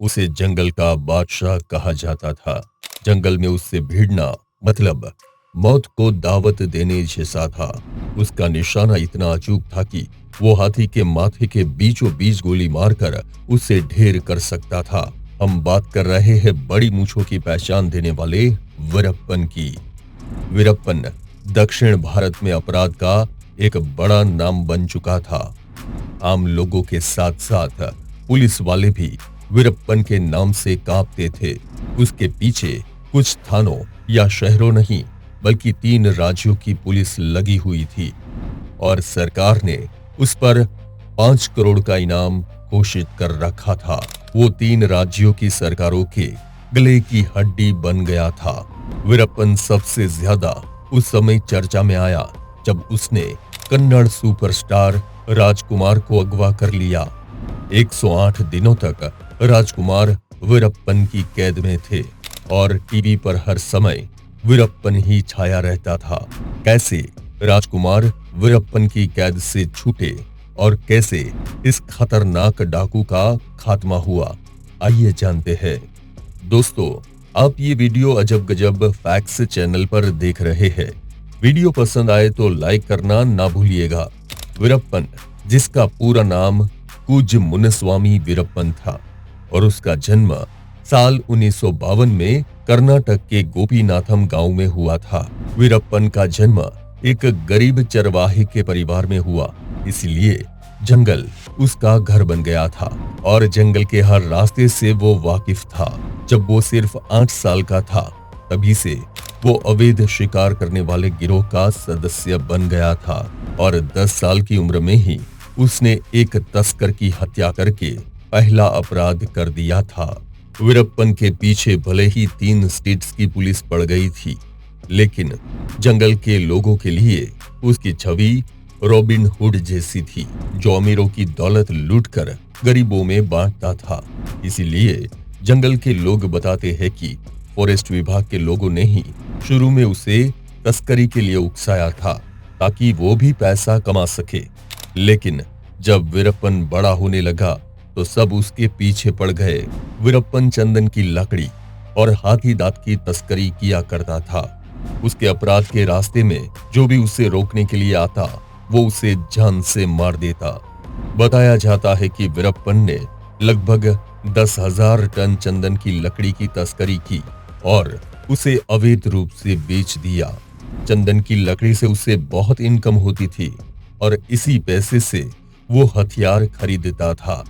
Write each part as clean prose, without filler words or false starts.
उसे जंगल का बादशाह कहा जाता था। जंगल में उससे भिड़ना मतलब मौत को दावत देने जैसा था। उसका निशाना इतना अचूक था कि वो हाथी के माथे के बीचों बीच गोली मारकर उसे ढेर कर सकता था। हम बात कर रहे हैं बड़ी मूंछों की पहचान देने वाले वीरप्पन की। वीरप्पन दक्षिण भारत में अपराध का एक बड़ा नाम बन चुका था। आम लोगों के साथ साथ पुलिस वाले भी वीरप्पन के नाम से कांपते थे। उसके पीछे कुछ थानों या शहरों नहीं बल्कि 3 राज्यों की पुलिस लगी हुई थी और सरकार ने उस पर 5 करोड़ का इनाम घोषित कर रखा था। वो 3 राज्यों की सरकारों के गले की हड्डी बन गया था। वीरप्पन सबसे ज्यादा उस समय चर्चा में आया जब उसने कन्नड़ सुपरस्टार राजकुमार को अगवा कर लिया। 108 दिनों तक राजकुमार वीरप्पन की कैद में थे और टीवी पर हर समय वीरप्पन ही छाया रहता था। कैसे राजकुमार वीरप्पन की कैद से छूटे और कैसे इस खतरनाक डाकू का खात्मा हुआ, आइए जानते हैं। दोस्तों, आप ये वीडियो अजब गजब फैक्ट्स चैनल पर देख रहे हैं। वीडियो पसंद आए तो लाइक करना ना भूलिएगा। वीरप्पन, जिसका पूरा नाम कुज मुनिस्वामी वीरप्पन था और उसका जन्म साल 1952 में कर्नाटक के गोपीनाथम गांव में हुआ था। वीरप्पन का जन्म एक गरीब चरवाहे के परिवार में हुआ, इसलिए जंगल उसका घर बन गया था और जंगल के हर रास्ते से वो वाकिफ था। जब वो सिर्फ 8 साल का था तभी से वो अवैध शिकार करने वाले गिरोह का सदस्य बन गया था और 10 साल की उम्र में ही उसने एक तस्कर की हत्या करके पहला अपराध कर दिया था। वीरप्पन के पीछे भले ही 3 स्टेट्स की पुलिस पड़ गई थी, लेकिन जंगल के लोगों के लिए उसकी छवि रॉबिन हुड जैसी थी, जो अमीरों की दौलत लूटकर गरीबों में बांटता था। इसीलिए जंगल के लोग बताते हैं कि फॉरेस्ट विभाग के लोगों ने ही शुरू में उसे तस्करी के लिए उकसाया था ताकि वो भी पैसा कमा सके। लेकिन जब वीरप्पन बड़ा होने लगा तो सब उसके पीछे पड़ गए। वीरप्पन चंदन की लकड़ी और हाथी दांत की तस्करी किया करता था। उसके अपराध के रास्ते में जो भी उसे रोकने के लिए आता वो उसे जान से मार देता। बताया जाता है कि वीरप्पन ने लगभग 10,000 टन चंदन की लकड़ी की तस्करी की और उसे अवैध रूप से बेच दिया। चंदन की लकड़ी से उसे बहुत इनकम होती थी और इसी पैसे से वो हथियार खरीदता था।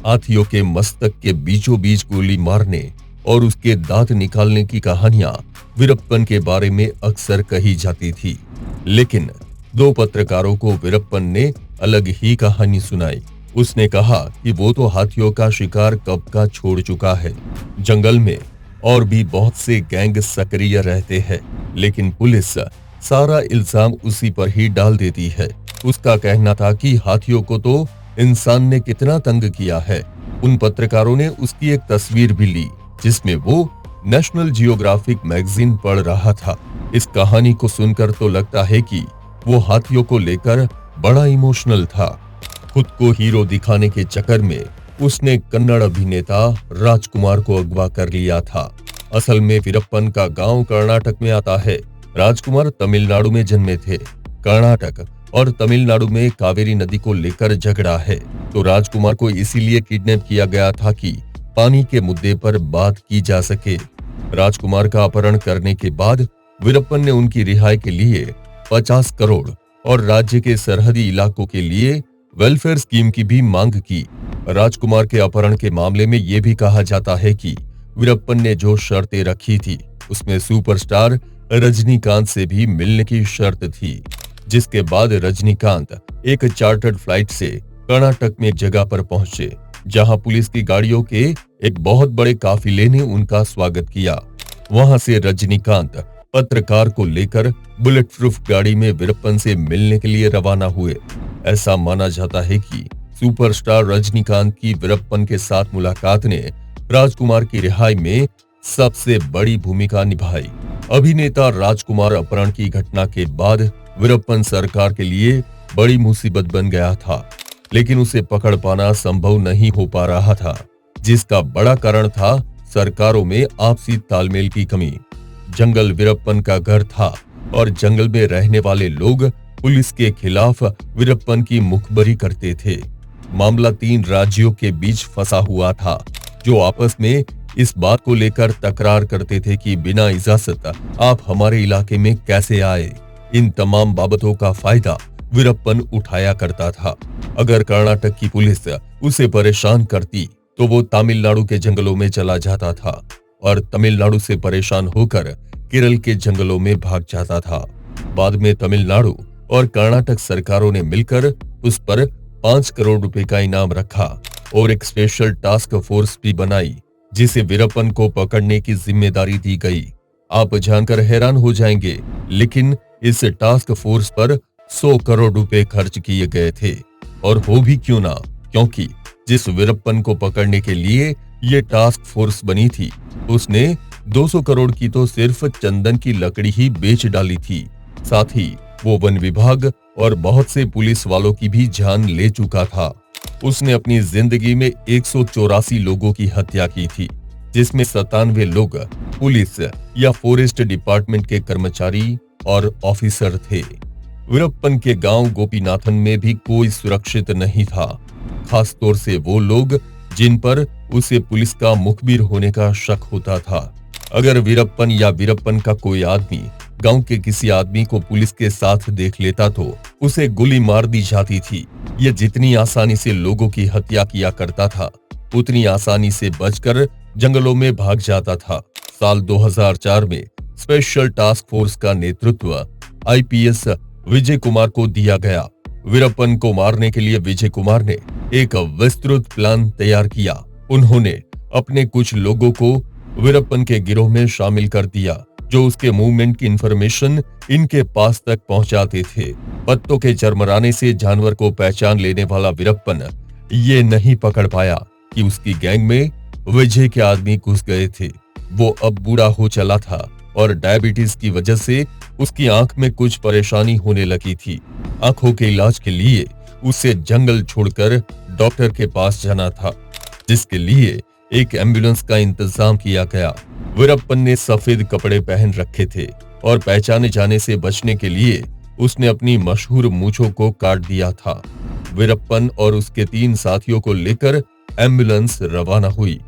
हाथियों के मस्तक के बीचों बीच गोली मारने और उसके दांत निकालने की कहानियां वीरप्पन के बारे में अक्सर कही जाती थी, लेकिन 2 पत्रकारों को वीरप्पन ने अलग ही कहानी सुनाई। उसने कहा कि वो तो हाथियों का शिकार कब का छोड़ चुका है। जंगल में और भी बहुत से गैंग सक्रिय रहते हैं, लेकिन पुलिस सारा इल्जाम उसी पर ही डाल देती है। उसका कहना था कि हाथियों को तो इंसान ने कितना तंग किया है। उन पत्रकारों ने उसकी एक तस्वीर भी ली जिसमें वो नेशनल जियोग्राफिक मैगजीन पढ़ रहा था। इस कहानी को सुनकर तो लगता है कि वो हाथियों को लेकर बड़ा इमोशनल था। खुद को हीरो दिखाने के चक्कर में उसने कन्नड़ अभिनेता राजकुमार को अगवा कर लिया था। असल में वीरप्पन का गांव कर्नाटक में आता है। राजकुमार तमिलनाडु में जन्मे थे। कर्नाटक और तमिलनाडु में कावेरी नदी को लेकर झगड़ा है, तो राजकुमार को इसीलिए किडनैप किया गया था कि पानी के मुद्दे पर बात की जा सके। राजकुमार का अपहरण करने के बाद वीरप्पन ने उनकी रिहाई के लिए 50 करोड़ और राज्य के सरहदी इलाकों के लिए वेलफेयर स्कीम की भी मांग की। राजकुमार के अपहरण के मामले में यह भी कहा जाता है कि वीरप्पन ने जो शर्तें रखी थी उसमें सुपरस्टार रजनीकांत से भी मिलने की शर्त थी, जिसके बाद रजनीकांत एक चार्टर्ड फ्लाइट से कर्नाटक में एक जगह पर पहुंचे जहां पुलिस की गाड़ियों के एक बहुत बड़े काफिले ने उनका स्वागत किया। वहां से रजनीकांत पत्रकार को लेकर बुलेट प्रूफ गाड़ी में वीरप्पन से मिलने के लिए रवाना हुए। ऐसा माना जाता है कि सुपरस्टार रजनीकांत की वीरप्पन के साथ मुलाकात ने राजकुमार की रिहाई में सबसे बड़ी भूमिका निभाई। अभिनेता राजकुमार अपहरण की घटना के बाद वीरप्पन सरकार के लिए बड़ी मुसीबत बन गया था, लेकिन उसे पकड़ पाना संभव नहीं हो पा रहा था। जिसका बड़ा कारण था सरकारों में आपसी तालमेल की कमी। जंगल वीरप्पन का घर था और जंगल में रहने वाले लोग पुलिस के खिलाफ वीरप्पन की मुखबरी करते थे। मामला 3 राज्यों के बीच फंसा हुआ था, जो आपस में इस बात को लेकर तकरार करते थे कि बिना इजाजत आप हमारे इलाके में कैसे आए। इन तमाम बाबतों का फायदा वीरप्पन उठाया करता था। अगर कर्नाटक की पुलिस उसे परेशान करती तो वो तमिलनाडु के जंगलों में चला जाता था और तमिलनाडु से परेशान होकर केरल के जंगलों में भाग जाता था। बाद में तमिलनाडु और कर्नाटक सरकारों ने मिलकर उस पर 5 करोड़ रुपए का इनाम रखा और एक स्पेशल टास्क फोर्स भी बनाई, जिसे वीरप्पन को पकड़ने की जिम्मेदारी दी गई। आप जानकर हैरान हो जाएंगे, लेकिन इस टास्क फोर्स पर 100 करोड़ रुपए खर्च किए गए थे। और हो भी क्यों ना, क्योंकि जिस वीरप्पन को पकड़ने के लिए ये टास्क फोर्स बनी थी, उसने 200 करोड़ की तो सिर्फ चंदन की लकड़ी ही बेच डाली थी। साथ ही वो वन विभाग और बहुत से पुलिस वालों की भी जान ले चुका था। उसने अपनी जिंदगी में 184 लोगों की हत्या की थी, जिसमें 97 लोग पुलिस या फॉरेस्ट डिपार्टमेंट के कर्मचारी और ऑफिसर थे। वीरप्पन के गांव गोपीनाथन में भी कोई सुरक्षित नहीं था, खास तौर से वो लोग जिन पर उसे पुलिस का मुखबिर होने का शक होता था। अगर वीरप्पन या वीरप्पन का कोई आदमी गांव के किसी आदमी को पुलिस के साथ देख लेता तो उसे गोली मार दी जाती थी। ये जितनी आसानी से लोगों की हत्या किया करता था, उतनी आसानी से बचकर जंगलों में भाग जाता था। साल 2004 में स्पेशल टास्क फोर्स का नेतृत्व आईपीएस विजय कुमार को दिया गया। वीरप्पन को मारने के लिए विजय कुमार ने एक विस्तृत प्लान तैयार किया। उन्होंने अपने कुछ लोगों को वीरप्पन के गिरोह में शामिल कर दिया, जो उसके मूवमेंट की इंफॉर्मेशन इनके पास तक पहुंचाते थे। पत्तों के चरमराने से जानवर को पहचान लेने वाला वीरप्पन ये नहीं पकड़ पाया कि उसकी गैंग में विजय के आदमी घुस गए थे। वो अब बूढ़ा हो चला था और डायबिटीज की वजह से उसकी आंख में कुछ परेशानी होने लगी थी। आंखों के इलाज के लिए उसे जंगल छोड़कर डॉक्टर के पास जाना था, जिसके लिए एक एम्बुलेंस का इंतजाम किया गया। वीरप्पन ने सफेद कपड़े पहन रखे थे और पहचाने जाने से बचने के लिए उसने अपनी मशहूर मूंछों को काट दिया था। वीरप्पन और उसके 3 साथियों को लेकर एम्बुलेंस रवाना हुई।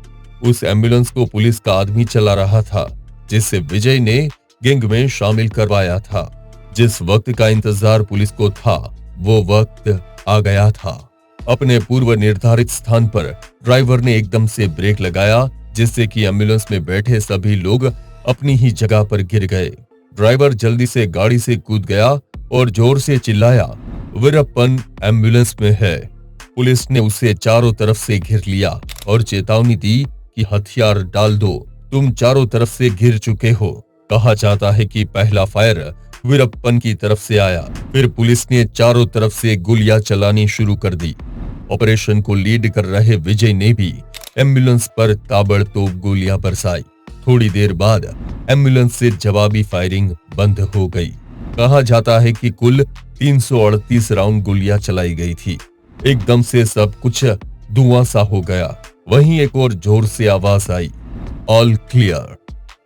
उस एम्बुलेंस को पुलिस का आदमी चला रहा था, जिसे विजय ने गैंग में शामिल करवाया था। जिस वक्त का इंतजार पुलिस को था, वो वक्त आ गया था। अपने पूर्व निर्धारित स्थान पर ड्राइवर ने एकदम से ब्रेक लगाया, जिससे कि एम्बुलेंस में बैठे सभी लोग अपनी ही जगह पर गिर गए। ड्राइवर जल्दी से गाड़ी से कूद गया और जोर से चिल्लाया, वीरप्पन एम्बुलेंस में है। पुलिस ने उसे चारों तरफ से घेर लिया और चेतावनी दी कि हथियार डाल दो, तुम चारों तरफ से घिर चुके हो। कहा जाता है कि पहला फायर वीरप्पन की तरफ से आया, फिर पुलिस ने चारों तरफ से गोलियां चलानी शुरू कर दी। ऑपरेशन को लीड कर रहे विजय ने भी एम्बुलेंस पर ताबड़तोड़ गोलियां बरसाई। थोड़ी देर बाद एम्बुलेंस से जवाबी फायरिंग बंद हो गई। कहा जाता है कि कुल 338 राउंड गोलियां चलाई गई थी। एकदम से सब कुछ धुआं सा हो गया। वहीं एक और जोर से आवाज आई, ऑल क्लियर।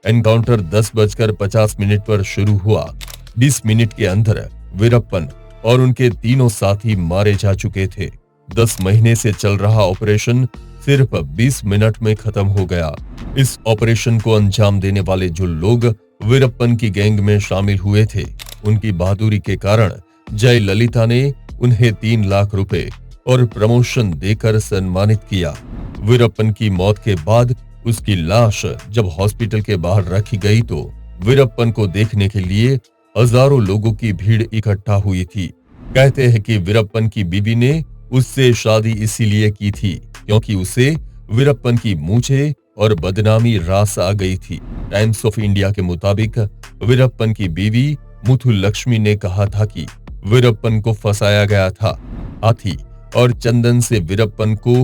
एनकाउंटर 10:50 पर शुरू हुआ। 20 मिनट के अंदर वीरप्पन और उनके तीनों साथी मारे जा चुके थे। 10 महीने से चल रहा ऑपरेशन सिर्फ 20 मिनट में खत्म हो गया। इस ऑपरेशन को अंजाम देने वाले जो लोग वीरप्पन की गैंग में शामिल हुए थे, उनकी बहादुरी के कारण जय ललिता ने उन्हें 3 लाख रुपए और प्रमोशन देकर सम्मानित किया। वीरप्पन की मौत के बाद उसकी लाश जब हॉस्पिटल के बाहर रखी गई तो वीरप्पन को देखने के लिए हजारों लोगों की भीड़ इकट्ठा हुई थी। कहते हैं कि वीरप्पन की बीवी ने उससे शादी इसीलिए की थी क्योंकि उसे वीरप्पन की मूंछें और बदनामी रास आ गई थी। टाइम्स ऑफ इंडिया के मुताबिक वीरप्पन की बीवी मुथु लक्ष्मी ने कहा था कि वीरप्पन को फंसाया गया था। हाथी और चंदन से वीरप्पन को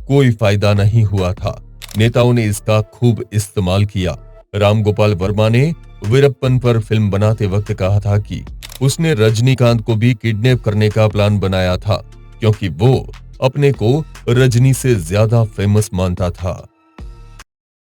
कोई फायदा नहीं हुआ था। नेताओं ने इसका खूब इस्तेमाल किया। रामगोपाल वर्मा ने वीरप्पन पर फिल्म बनाते वक्त कहा था कि उसने रजनीकांत को भी किडनैप करने का प्लान बनाया था, क्योंकि वो अपने को रजनी से ज्यादा फेमस मानता था।